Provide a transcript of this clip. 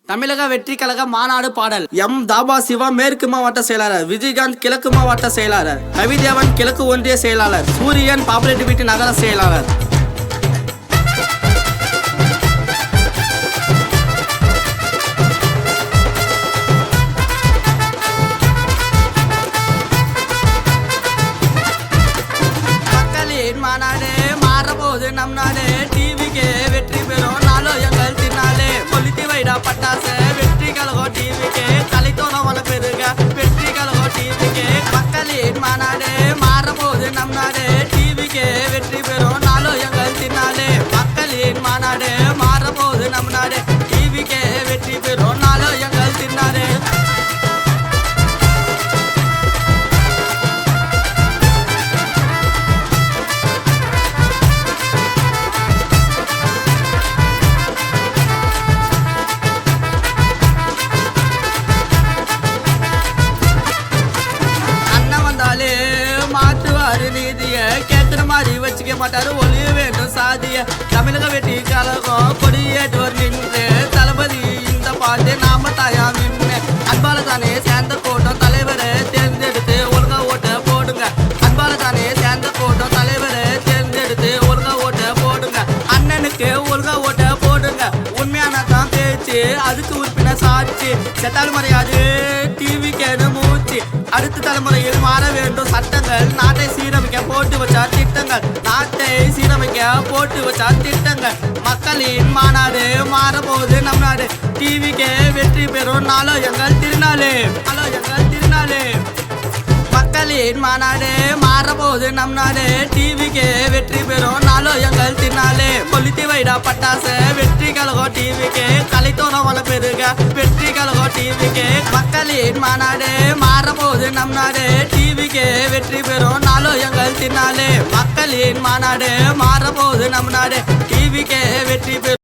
தமிழக வெற்றி கழக மாநாடு பாடல். எம் தாபா சிவா மேற்கு மாவட்ட செயலாளர், விஜயகாந்த் கிழக்கு மாவட்ட செயலாளர், கவிதேவன் கிழக்கு ஒன்றிய செயலாளர், சூரியன் பாப்புலேட்டிவிட்டி நகர செயலாளர். மக்களின் மாநாடு மாறபோது நம் நாடு, டிவிக்கு வெற்றி பெறும் நாளோ எங்கள் தின்னாலே. கொளுத்தி வைடா பட்டாசு வெற்றி கழகம் டிவிக்கு, கலைத்தோரம் வள பெருக வெற்றி கழகம் டிவிக்கு. மக்களின் மாநாடு மாறபோது நம் நாடு, டிவிக்கு வெற்றி பெறும் நாளோ எங்கள் தின்னாலே. மக்களின் மாநாடு மாறபோது நம் நாடு, டிவிக்கு வெற்றி பெறும் நாளோ எங்கள் தின்னாலே. மாற்றுவாரு நீதிய கேட்கிற மாதிரி வச்சுக்க மாட்டாரு, ஒளி வேண்டும் சாதிய. தமிழக வெற்றி கழகம் கொடியேற்றோர் நின்று, தளபதி இந்த பாட்டு நாம தாயா நின்று. அன்பால தானே சேர்ந்த கூட்டம் தலைவரை தேர்ந்தெடுத்து ஒழுங்கா ஓட்ட போடுங்க. அன்பால தானே சேர்ந்த கூட்டம் தலைவரை தேர்ந்தெடுத்து ஒழுங்கா ஓட்ட போடுங்க. அண்ணனுக்கு ஒழுங்கா ஓட்ட போடுங்க. உண்மையான தான் பேச்சு, அதுக்கு உறுப்பினர் சாட்சி. செத்தால் மறையாது டிவிக்கு மூச்சு. அடுத்த தலைமுறையில் மாற வேண்டும் சட்டங்கள், நாட்டை சீரமைக்க போட்டு வச்சா திட்டங்கள், நாட்டை சீரமைக்க போட்டு வச்சா திட்டங்கள். மக்களின் மாநாடு மாறபோது நம் நாடு, டிவிக்கு வெற்றி பெறும் நாளோ எங்கள் திருநாளே, நாளோ எங்கள் திருநாளே. மக்களின் மாநாடு மாறபோது நம் நாடு, டிவிக்கு வெற்றி பெறும் நாளோ எங்கள் திருநாளே. கொளுத்தி வைடா பட்டாசு வெற்றி கழகம் டிவிக்கு, கலைத்தோரம் வள பெருக வெற்றி கழகம் டிவிக்கு. மக்களின் மாநாடு மாறபோது நம் நாடு, டிவிக்கு வெற்றி பெறும் நாளோ எங்கள் திருநாளே. மக்களின் மாநாடு மாறபோது நம் நாடு, டிவிக்கு வெற்றி பெறும்.